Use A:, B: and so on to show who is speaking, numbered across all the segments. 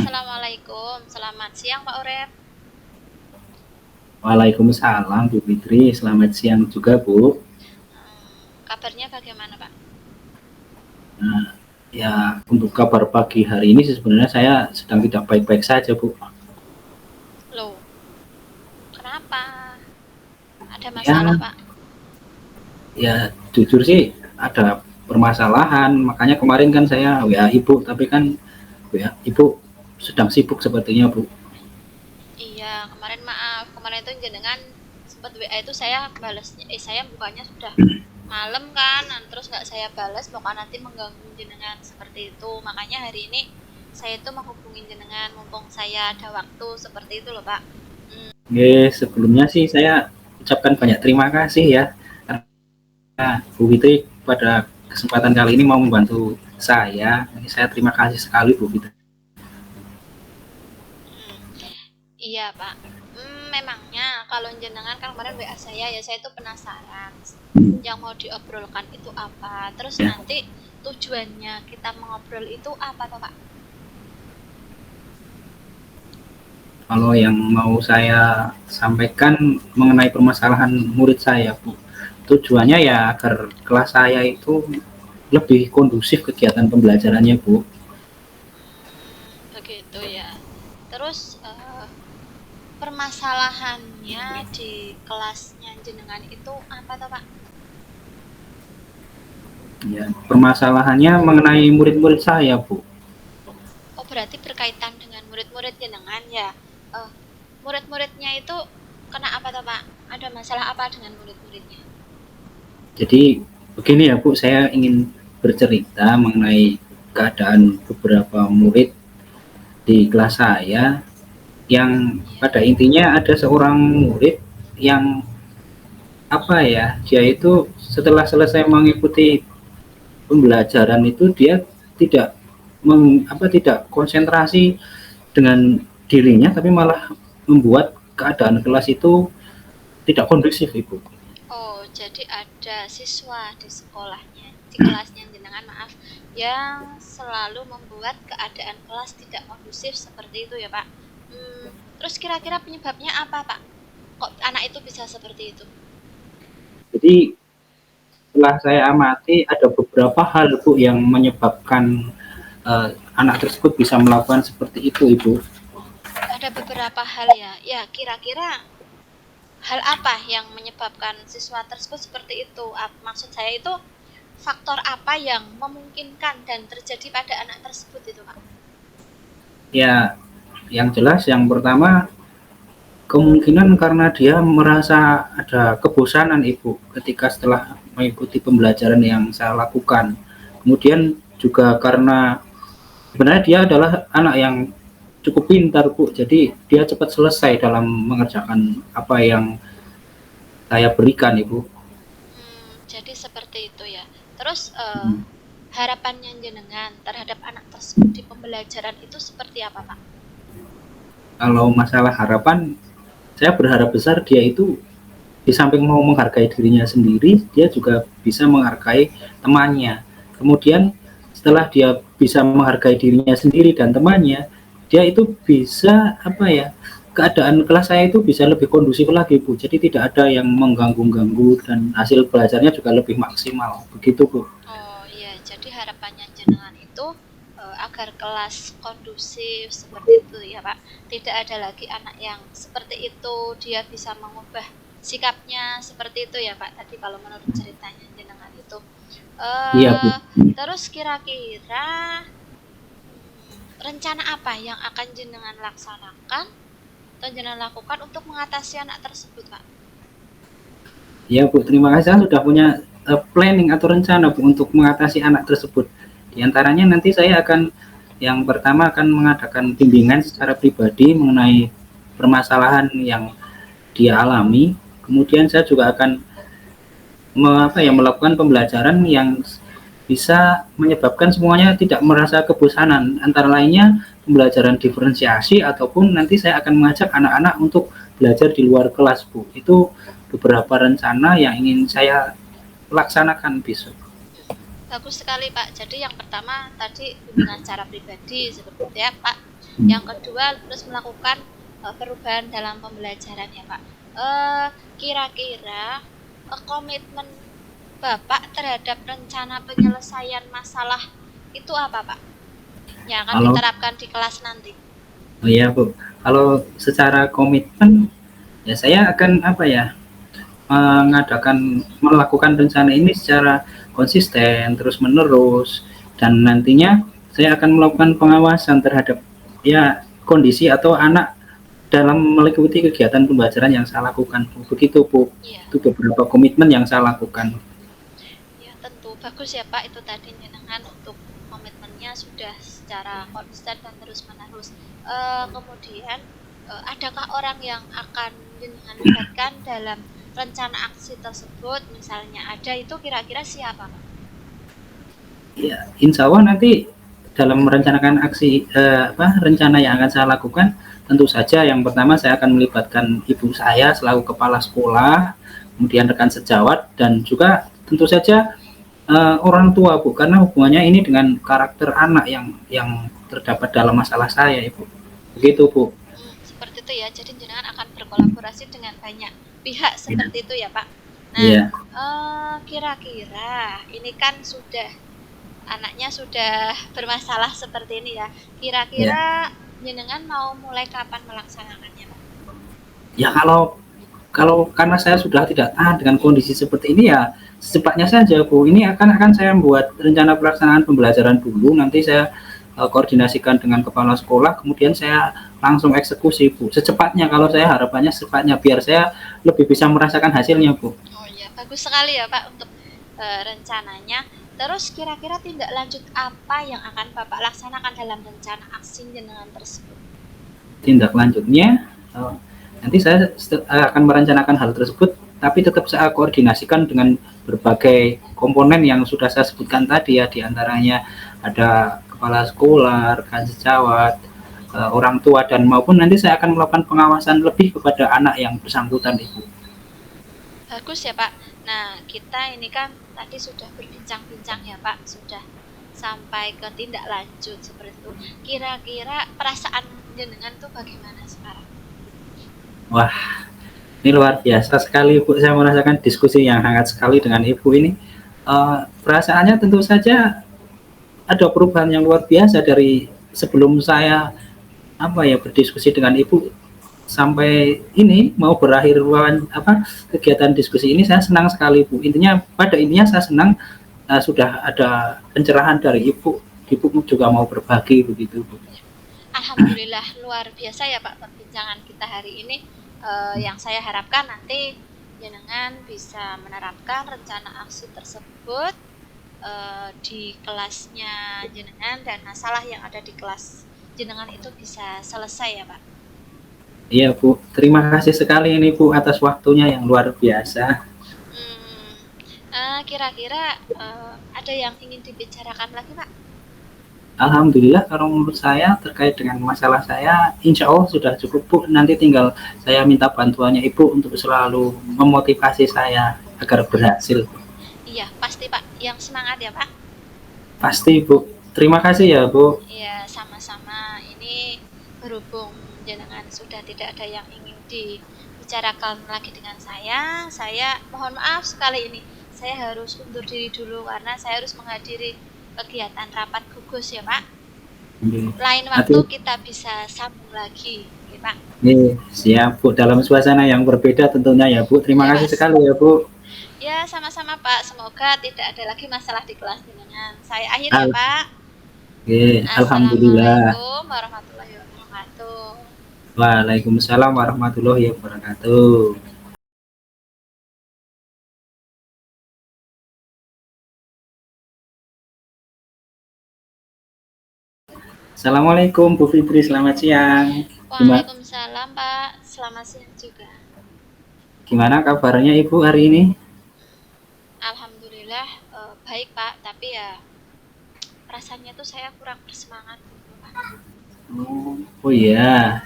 A: Assalamualaikum, selamat siang Pak Urep.
B: Waalaikumsalam Bu Fitri, selamat siang juga Bu.
A: Kabarnya bagaimana Pak?
B: Nah, ya untuk kabar pagi hari ini sebenarnya saya sedang tidak baik-baik saja Bu.
A: Loh, kenapa? Ada
B: Ya,
A: masalah Pak?
B: ya jujur sih ada permasalahan, makanya kemarin kan saya WA Ibu, tapi kan WA Ibu sedang sibuk sepertinya Bu.
A: Iya, kemarin maaf, kemarin itu jenengan sempat WA itu saya balasnya, saya bukanya sudah malam kan, terus nggak saya balas, pokoknya nanti mengganggu jenengan seperti itu. Makanya hari ini saya itu menghubungi jenengan, mumpung saya ada waktu seperti itu loh Pak.
B: Sebelumnya sih saya ucapkan banyak terima kasih ya karena Bu Fitri pada kesempatan kali ini mau membantu saya. Ini saya terima kasih sekali Bu Fitri.
A: Hmm, iya Pak. Memangnya kalau jenengan kan kemarin WA saya itu penasaran. Yang mau diobrolkan itu apa? Terus
B: Ya.
A: nanti tujuannya kita mengobrol itu apa toh Pak?
B: Kalau yang mau saya sampaikan mengenai permasalahan murid saya, Bu, tujuannya ya agar kelas saya itu lebih kondusif kegiatan pembelajarannya, Bu.
A: Begitu ya. Terus permasalahannya di kelasnya jenengan itu apa toh Pak?
B: Ya, permasalahannya mengenai murid-murid saya, Bu.
A: Oh berarti berkaitan dengan murid-murid jenengan ya? Eh, Murid-muridnya itu kena apa toh Pak? Ada masalah apa dengan murid-muridnya?
B: Jadi begini ya, Bu, saya ingin bercerita mengenai keadaan beberapa murid di kelas saya yang
A: Iya.
B: pada intinya ada seorang murid yang apa ya, dia itu setelah selesai mengikuti pembelajaran itu dia tidak tidak konsentrasi dengan dirinya, tapi malah membuat keadaan kelas itu tidak kondusif, Ibu.
A: Oh, jadi ada siswa di sekolahnya, di kelasnya jenengan maaf, yang selalu membuat keadaan kelas tidak kondusif seperti itu ya Pak. Terus kira-kira penyebabnya apa Pak? Kok anak itu bisa seperti itu?
B: Jadi setelah saya amati ada beberapa hal, Bu, yang menyebabkan anak tersebut bisa melakukan seperti itu, Ibu.
A: Ada beberapa hal ya. Ya, kira-kira hal apa yang menyebabkan siswa tersebut seperti itu? Maksud saya itu faktor apa yang memungkinkan dan terjadi pada anak tersebut itu Pak?
B: Ya, yang jelas yang pertama kemungkinan karena dia merasa ada kebosanan, Ibu, ketika setelah mengikuti pembelajaran yang saya lakukan. Kemudian juga karena sebenarnya dia adalah anak yang cukup pintar, Bu. Jadi dia cepat selesai dalam mengerjakan apa yang saya berikan, Ibu.
A: Jadi seperti itu ya. Terus harapannya jenengan terhadap anak tersebut di pembelajaran itu seperti apa, Pak?
B: Kalau masalah harapan, saya berharap besar dia itu di samping mau menghargai dirinya sendiri, dia juga bisa menghargai temannya. Kemudian setelah dia bisa menghargai dirinya sendiri dan temannya, dia itu bisa apa ya? Keadaan kelas saya itu bisa lebih kondusif lagi, Bu. Jadi tidak ada yang mengganggu-ganggu dan hasil belajarnya juga lebih maksimal. Begitu, Bu.
A: Oh iya, jadi harapannya jenengan itu agar kelas kondusif seperti itu ya, Pak. Tidak ada lagi anak yang seperti itu, dia bisa mengubah sikapnya seperti itu ya, Pak. Tadi kalau menurut ceritanya jenengan itu.
B: Iya, Bu.
A: Eh Terus kira-kira rencana apa yang akan jenengan laksanakan atau jenengan lakukan untuk mengatasi anak tersebut, Pak?
B: Ya, Bu, terima kasih. Saya sudah punya planning atau rencana, Bu, untuk mengatasi anak tersebut. Di antaranya nanti saya akan yang pertama akan mengadakan bimbingan secara pribadi mengenai permasalahan yang dia alami. Kemudian saya juga akan melakukan pembelajaran yang bisa menyebabkan semuanya tidak merasa kebosanan. Antara lainnya pembelajaran diferensiasi ataupun nanti saya akan mengajak anak-anak untuk belajar di luar kelas, Bu. Itu beberapa rencana yang ingin saya laksanakan besok.
A: Bagus sekali Pak. Jadi yang pertama tadi bimbingan secara pribadi seperti itu ya Pak. Yang kedua, terus melakukan perubahan dalam pembelajaran ya Pak. Kira-kira komitmen Bapak terhadap rencana penyelesaian masalah itu apa Pak? Yang akan
B: Kalau
A: diterapkan di kelas nanti.
B: oh iya Bu, kalau secara komitmen ya saya akan apa ya, melakukan rencana ini secara konsisten terus menerus, dan nantinya saya akan melakukan pengawasan terhadap ya kondisi atau anak dalam mengikuti kegiatan pembelajaran yang saya lakukan. Begitu Bu,
A: Iya,
B: itu beberapa komitmen yang saya lakukan.
A: ya tentu bagus ya Pak itu tadi jenengan untuk komitmennya sudah secara konsisten dan terus menerus. Kemudian adakah orang yang akan jenengan libatkan dalam rencana aksi tersebut? Misalnya ada itu kira-kira siapa Pak?
B: Ya, insya Allah nanti dalam merencanakan aksi rencana yang akan saya lakukan, tentu saja yang pertama saya akan melibatkan ibu saya selaku kepala sekolah, kemudian rekan sejawat, dan juga tentu saja orang tua Bu, karena hubungannya ini dengan karakter anak yang terdapat dalam masalah saya Ibu. Begitu Bu.
A: Seperti itu ya. Jadi jenengan akan berkolaborasi dengan banyak pihak seperti itu ya Pak. Nah,
B: Iya.
A: kira-kira ini kan sudah anaknya sudah bermasalah seperti ini ya.
B: Ya.
A: Kira-kira jenengan mau mulai kapan melaksanakannya Pak?
B: Ya kalau karena saya sudah tidak tahan dengan kondisi seperti ini, ya secepatnya saja Bu. Ini akan saya membuat rencana pelaksanaan pembelajaran dulu, nanti saya koordinasikan dengan kepala sekolah, kemudian saya langsung eksekusi Bu. Secepatnya, kalau saya harapannya secepatnya, biar saya lebih bisa merasakan hasilnya Bu.
A: Oh iya, bagus sekali ya Pak untuk rencananya. Terus kira-kira tindak lanjut apa yang akan Bapak laksanakan dalam rencana aksi jenengan tersebut?
B: Tindak lanjutnya, nanti saya akan merencanakan hal tersebut, tapi tetap saya koordinasikan dengan berbagai komponen yang sudah saya sebutkan tadi ya, diantaranya ada kepala sekolah, rekan sejawat, orang tua, dan maupun nanti saya akan melakukan pengawasan lebih kepada anak yang bersangkutan Ibu.
A: Bagus ya Pak. Nah, kita ini kan tadi sudah berbincang-bincang ya Pak, sudah sampai ke tindak lanjut seperti itu. Kira-kira perasaan jenengan tuh bagaimana sekarang?
B: Wah, ini luar biasa sekali Ibu, saya merasakan diskusi yang hangat sekali dengan Ibu ini. Perasaannya tentu saja ada perubahan yang luar biasa dari sebelum saya berdiskusi dengan Ibu sampai ini mau berakhir kegiatan diskusi ini. Saya senang sekali Bu. Pada intinya saya senang sudah ada pencerahan dari Ibu. Ibu juga mau berbagi begitu Bu.
A: Alhamdulillah luar biasa ya Pak perbincangan kita hari ini. Yang saya harapkan nanti jenengan bisa menerapkan rencana aksi tersebut di kelasnya jenengan, dan masalah yang ada di kelas jenengan itu bisa selesai ya Pak.
B: Iya Bu, terima kasih sekali ini Bu atas waktunya yang luar biasa.
A: Kira-kira ada yang ingin dibicarakan lagi Pak?
B: Alhamdulillah, kalau menurut saya terkait dengan masalah saya, insya Allah sudah cukup Bu. Nanti tinggal saya minta bantuannya Ibu untuk selalu memotivasi saya agar berhasil.
A: Iya pasti Pak, yang semangat ya Pak.
B: Pasti Bu. Terima kasih ya Bu.
A: Iya sama-sama. Ini berhubung jenengan sudah tidak ada yang ingin dibicarakan lagi dengan saya mohon maaf sekali ini. Saya harus undur diri dulu karena saya harus menghadiri kegiatan rapat gugus ya Pak. Lain waktu kita bisa sambung lagi, ya Pak.
B: Siap Bu, dalam suasana yang berbeda tentunya ya Bu. Terima kasih sekali ya Bu.
A: Ya sama-sama Pak, semoga tidak ada lagi masalah di kelas jenengan. Saya akhiri ya Pak.
B: Alhamdulillah.
A: Assalamualaikum warahmatullahi wabarakatuh.
B: Waalaikumsalam warahmatullahi wabarakatuh. Assalamualaikum Bu Fitri, selamat siang.
A: Waalaikumsalam Pak, selamat siang juga.
B: Gimana kabarnya Ibu hari ini?
A: Alhamdulillah baik Pak, tapi ya rasanya tuh saya kurang bersemangat Pak.
B: Oh iya,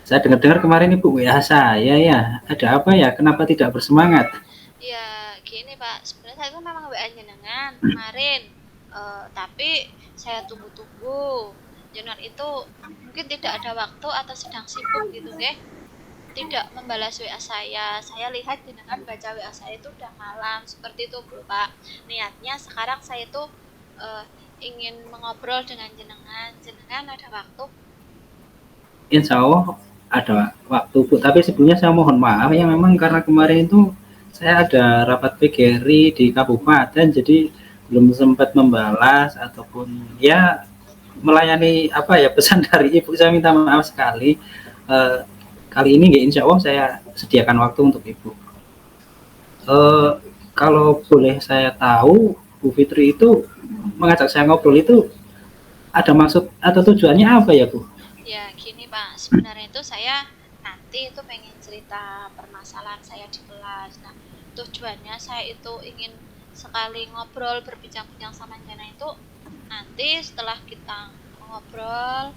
B: saya dengar-dengar kemarin Ibu WA saya ya, ada apa ya, kenapa tidak bersemangat?
A: Ya gini Pak, sebenarnya saya itu memang WA jenengan kemarin, tapi saya tunggu-tunggu jenengan itu mungkin tidak ada waktu atau sedang sibuk gitu nggih, tidak membalas WA saya lihat jenengan baca WA saya itu udah malam seperti itu Bu Pak. Niatnya sekarang saya itu eh, ingin mengobrol dengan jenengan, jenengan ada waktu?
B: Insya Allah ada waktu Bu, tapi sebelumnya saya mohon maaf ya, memang karena kemarin itu saya ada rapat PGRI di kabupaten, jadi belum sempat membalas ataupun ya melayani apa ya pesan dari ibu. Saya minta maaf sekali. Eh, Kali ini nggak, insya Allah saya sediakan waktu untuk ibu. Eh, Kalau boleh saya tahu, Bu Fitri itu mengajak saya ngobrol itu ada maksud atau tujuannya apa ya Bu?
A: Ya gini Pak, sebenarnya itu saya nanti itu pengen cerita permasalahan saya di kelas. Nah, tujuannya saya itu ingin sekali ngobrol berbincang-bincang sama Jana itu nanti setelah kita ngobrol,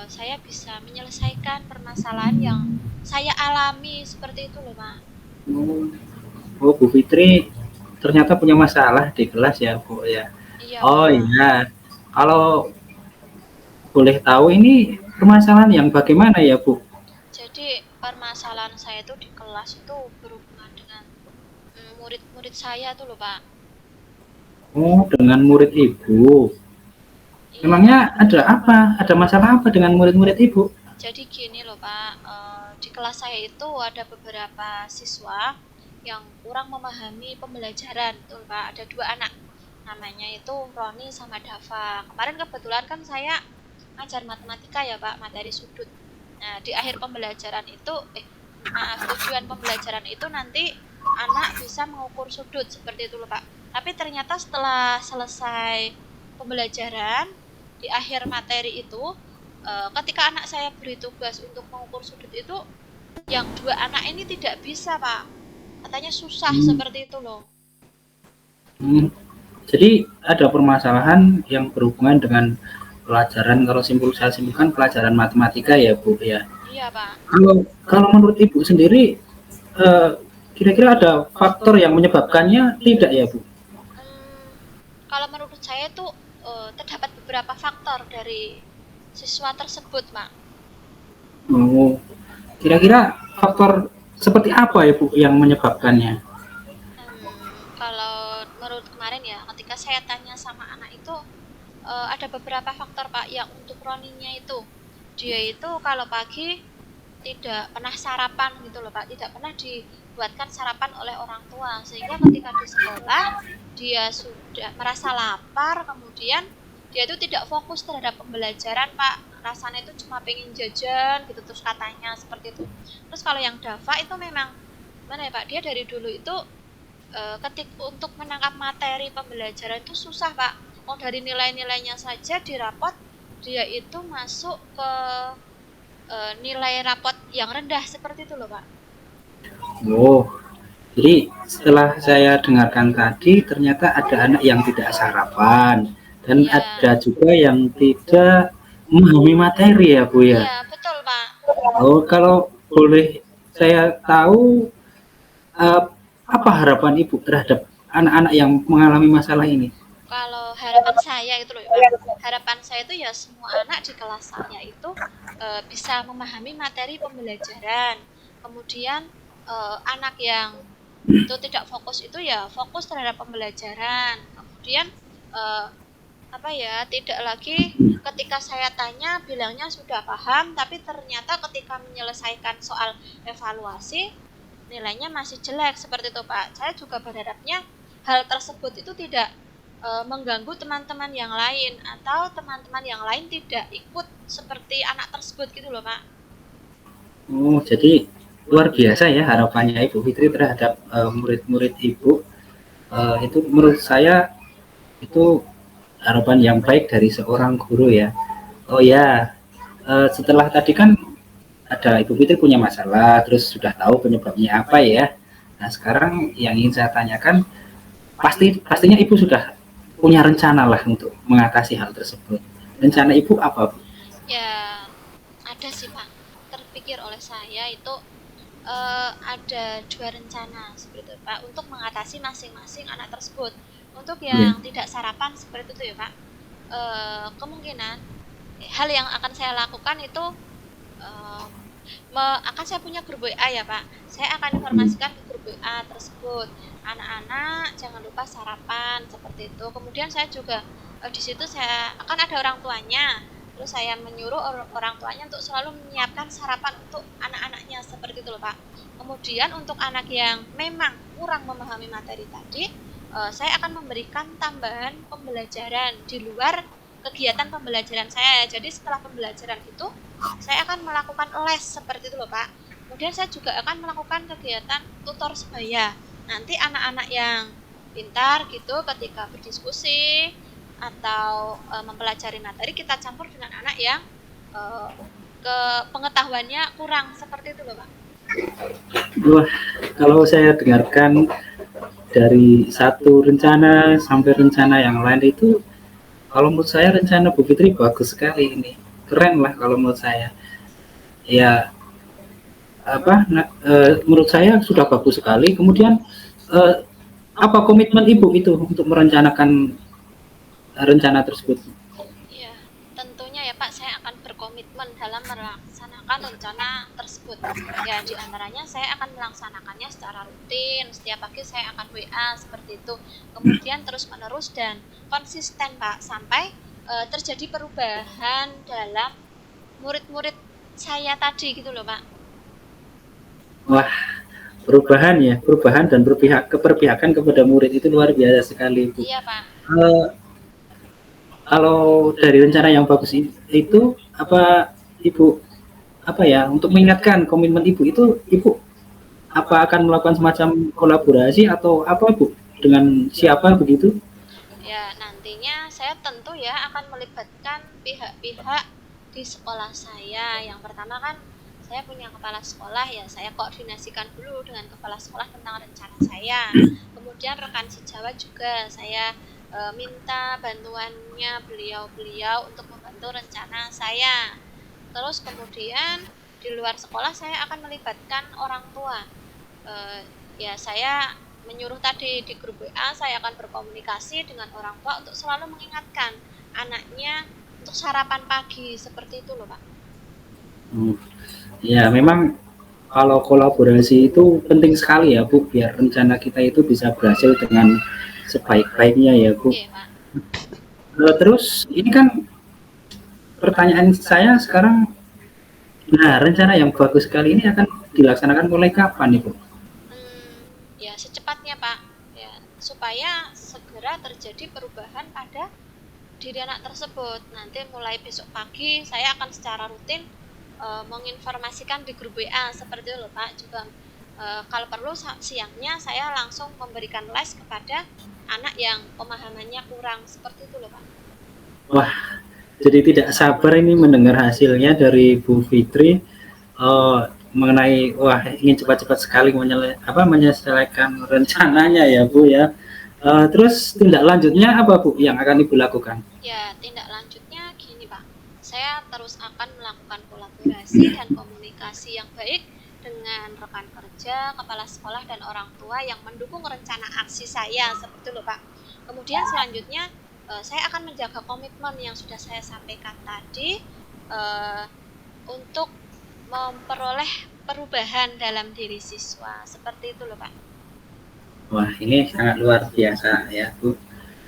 A: saya bisa menyelesaikan permasalahan yang saya alami seperti itu loh Pak.
B: Oh, Bu Fitri ternyata punya masalah di kelas ya Bu ya.
A: Iya
B: Oh
A: Pak.
B: iya, kalau boleh tahu ini permasalahan yang bagaimana ya Bu?
A: Jadi permasalahan saya itu di kelas itu berhubungan dengan murid-murid saya tuh loh Pak.
B: Oh, dengan murid Ibu.
A: Iya
B: Memangnya
A: Pak.
B: ada apa? Ada masalah apa dengan murid-murid Ibu?
A: Jadi gini loh Pak, di kelas saya itu ada beberapa siswa yang kurang memahami pembelajaran, tuh Pak. Ada dua anak, namanya itu Roni sama Dava. Kemarin kebetulan kan saya ngajar matematika ya Pak, materi sudut. Nah, di akhir pembelajaran itu, maaf, tujuan pembelajaran itu nanti anak bisa mengukur sudut seperti itu loh Pak. Tapi ternyata setelah selesai pembelajaran di akhir materi itu, ketika anak saya beri tugas untuk mengukur sudut itu, yang dua anak ini tidak bisa Pak. Katanya susah
B: Hmm,
A: seperti itu loh.
B: hmm. Jadi ada permasalahan yang berhubungan dengan pelajaran, kalau saya simpulkan pelajaran matematika ya Bu ya.
A: Iya Pak.
B: Kalau menurut Ibu sendiri, eh, kira-kira ada faktor yang menyebabkannya tidak ya Bu?
A: Hmm, kalau menurut saya tuh terdapat beberapa faktor dari siswa tersebut Pak.
B: Oh, kira-kira faktor seperti apa ya Bu yang menyebabkannya?
A: Kalau menurut kemarin ya, ketika saya tanya sama anak itu, ada beberapa faktor Pak. Yang untuk Roninya itu, dia itu kalau pagi tidak pernah sarapan gitu loh Pak, tidak pernah dibuatkan sarapan oleh orang tua, sehingga ketika di sekolah dia sudah merasa lapar, kemudian dia itu tidak fokus terhadap pembelajaran Pak, rasanya itu cuma pengen jajan gitu terus katanya seperti itu. Terus kalau yang Dava itu memang mana ya Pak, dia dari dulu itu ketik untuk menangkap materi pembelajaran itu susah Pak. Mau dari nilai-nilainya saja di rapot dia itu masuk ke nilai rapot yang rendah seperti itu loh Pak.
B: Oh, jadi setelah saya dengarkan tadi, ternyata ada anak yang tidak sarapan dan
A: Iya,
B: ada juga yang tidak memahami materi ya Bu ya.
A: iya betul Pak.
B: Oh, kalau boleh saya tahu, eh, apa harapan Ibu terhadap anak-anak yang mengalami masalah ini?
A: Kalau harapan saya itu loh Pak, harapan saya itu ya semua anak di kelas saya itu bisa memahami materi pembelajaran. Kemudian anak yang itu tidak fokus itu ya fokus terhadap pembelajaran. Kemudian eh, apa ya, tidak lagi ketika saya tanya bilangnya sudah paham, tapi ternyata ketika menyelesaikan soal evaluasi nilainya masih jelek seperti itu Pak. Saya juga berharapnya hal tersebut itu tidak mengganggu teman-teman yang lain, atau teman-teman yang lain tidak ikut seperti anak tersebut gitu loh Pak.
B: Oh, jadi luar biasa ya harapannya Ibu Fitri terhadap murid-murid Ibu. Itu menurut saya itu harapan yang baik dari seorang guru ya. Oh ya, setelah tadi kan ada Ibu Fitri punya masalah, terus sudah tahu penyebabnya apa ya. Nah sekarang yang ingin saya tanyakan, pastinya Ibu sudah punya rencana lah untuk mengatasi hal tersebut. Rencana Ibu apa Bu?
A: Ya ada sih Pak, terpikir oleh saya itu ada dua rencana seperti itu Pak untuk mengatasi masing-masing anak tersebut. Untuk
B: Ya.
A: yang tidak sarapan seperti itu ya Pak, kemungkinan hal yang akan saya lakukan itu eh, akan saya punya grup WA ya Pak. Saya akan
B: Hmm.
A: informasikan ke grup WA tersebut. Anak-anak jangan lupa sarapan seperti itu. Kemudian saya juga di situ saya akan ada orang tuanya. Terus saya menyuruh orang tuanya untuk selalu menyiapkan sarapan untuk anak-anaknya seperti itu loh Pak. Kemudian untuk anak yang memang kurang memahami materi tadi, saya akan memberikan tambahan pembelajaran di luar kegiatan pembelajaran saya. Jadi setelah pembelajaran itu saya akan melakukan les seperti itu loh Pak. Kemudian saya juga akan melakukan kegiatan tutor sebaya. Nanti anak-anak yang pintar gitu ketika berdiskusi atau mempelajari materi kita campur dengan anak yang e, ke pengetahuannya kurang seperti itu loh Pak.
B: Wah, kalau saya dengarkan dari satu rencana sampai rencana yang lain itu, kalau menurut saya rencana Bu Fitri bagus sekali ini, keren lah kalau menurut saya. Ya menurut saya sudah bagus sekali. Kemudian eh, apa komitmen Ibu itu untuk merencanakan rencana tersebut?
A: Iya, tentunya ya Pak, saya akan berkomitmen dalam melaksanakan rencana tersebut. Ya, di antaranya saya akan melaksanakannya secara rutin. Setiap pagi saya akan WA seperti itu. Kemudian terus-menerus dan konsisten Pak, sampai terjadi perubahan dalam murid-murid saya tadi gitu loh Pak.
B: Wah, perubahan ya, perubahan dan keperpihakan kepada murid itu luar biasa sekali, Bu.
A: Iya Pak.
B: Eh, Kalau dari rencana yang bagus itu apa Ibu apa ya untuk mengingatkan komitmen Ibu itu Ibu apa akan melakukan semacam kolaborasi atau apa Bu dengan siapa begitu?
A: Ya, nantinya saya tentu ya akan melibatkan pihak-pihak di sekolah saya. Yang pertama kan saya punya kepala sekolah ya, saya koordinasikan dulu dengan kepala sekolah tentang rencana saya. Kemudian rekan sejawat juga saya minta bantuannya beliau-beliau untuk membantu rencana saya. Terus kemudian di luar sekolah saya akan melibatkan orang tua. Ya saya menyuruh tadi di grup WA saya akan berkomunikasi dengan orang tua untuk selalu mengingatkan anaknya untuk sarapan pagi seperti itu loh Pak.
B: Hmm. Ya memang kalau kolaborasi itu penting sekali ya Bu biar rencana kita itu bisa berhasil dengan sebaik-baiknya ya Bu.
A: Oke Pak.
B: Terus ini kan pertanyaan saya sekarang, nah rencana yang bagus sekali ini akan dilaksanakan mulai kapan Ibu?
A: Ya secepatnya Pak. Ya supaya segera terjadi perubahan pada diri anak tersebut. Nanti mulai besok pagi saya akan secara rutin menginformasikan di grup WA seperti itu loh Pak. Juga kalau perlu siangnya saya langsung memberikan les kepada anak yang pemahamannya kurang seperti itu loh Pak.
B: Wah, jadi tidak sabar ini mendengar hasilnya dari Bu Fitri mengenai wah ingin cepat-cepat sekali menyelesaikan rencananya ya Bu ya. Terus tindak lanjutnya apa Bu yang akan Ibu lakukan?
A: Ya, tindak lanjutnya gini Pak. Saya terus akan melakukan kolaborasi dan komunikasi yang baik dengan rekan kerja, kepala sekolah, dan orang tua yang mendukung rencana aksi saya seperti itu loh Pak. Kemudian selanjutnya saya akan menjaga komitmen yang sudah saya sampaikan tadi eh, untuk memperoleh perubahan dalam diri siswa seperti itu loh Pak.
B: Wah, ini sangat luar biasa ya Bu.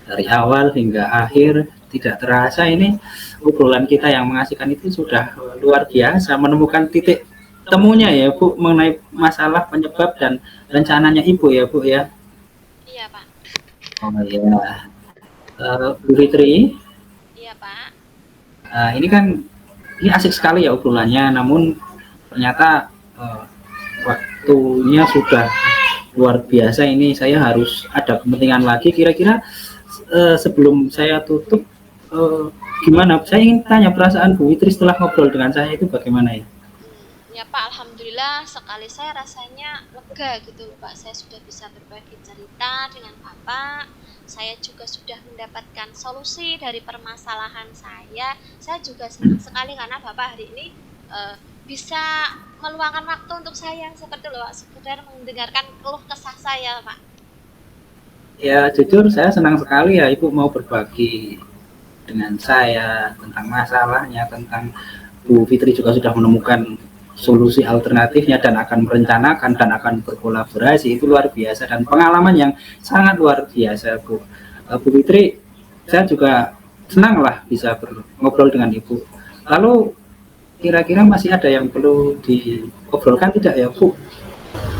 B: Dari awal hingga akhir tidak terasa ini obrolan kita yang mengasihkan itu sudah luar biasa menemukan titik temunya ya Bu mengenai masalah penyebab dan rencananya Ibu ya Bu ya.
A: Iya Pak.
B: Oh ya, Bu Fitri,
A: Iya Pak.
B: ini kan ini asik sekali ya obrolannya, namun ternyata waktunya sudah luar biasa. Ini saya harus ada kepentingan lagi. Kira-kira sebelum saya tutup, uh, gimana? Saya ingin tanya perasaan Bu Fitri setelah ngobrol dengan saya itu bagaimana ya?
A: Ya Pak, alhamdulillah sekali saya rasanya lega gitu loh Pak. Saya sudah bisa berbagi cerita dengan Bapak. Saya juga sudah mendapatkan solusi dari permasalahan saya. Saya juga senang sekali karena Bapak hari ini bisa meluangkan waktu untuk saya seperti loh Pak, sekedar mendengarkan keluh kesah saya Pak.
B: Ya jujur saya senang sekali ya Ibu mau berbagi dengan saya tentang masalahnya, tentang Bu Fitri juga sudah menemukan solusi alternatifnya dan akan merencanakan dan akan berkolaborasi. Itu luar biasa dan pengalaman yang sangat luar biasa, Bu. Bu Fitri, saya juga senang lah bisa ngobrol dengan Ibu. Lalu kira-kira masih ada yang perlu diobrolkan tidak ya, Bu?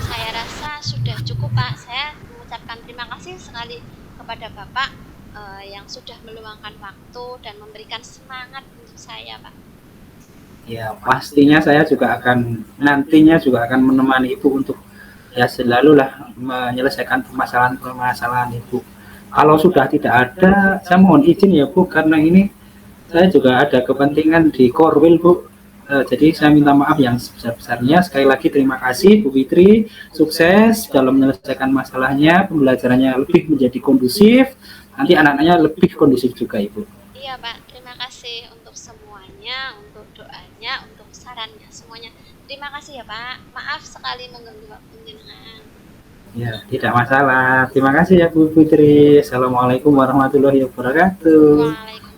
A: Saya rasa sudah cukup, Pak. Saya mengucapkan terima kasih sekali kepada Bapak yang sudah meluangkan waktu dan memberikan semangat untuk saya, Pak.
B: Ya, pastinya saya juga akan nantinya juga akan menemani Ibu untuk ya selalu lah menyelesaikan permasalahan-permasalahan Ibu. Kalau sudah tidak ada, saya mohon izin ya Bu, karena ini saya juga ada kepentingan di Korwil Bu. Jadi saya minta maaf yang sebesar-besarnya. Sekali lagi terima kasih Bu Fitri, sukses dalam menyelesaikan masalahnya, pembelajarannya lebih menjadi kondusif, nanti anak-anaknya lebih kondusif juga Ibu.
A: Iya, Pak. Terima kasih untuk semuanya, untuk doanya, untuk sarannya, semuanya. Terima kasih ya, Pak. Maaf sekali mengganggu waktu jenengan.
B: Ya, tidak masalah. Terima kasih ya Bu Fitri. Assalamualaikum warahmatullahi wabarakatuh.
A: Waalaikumsalam.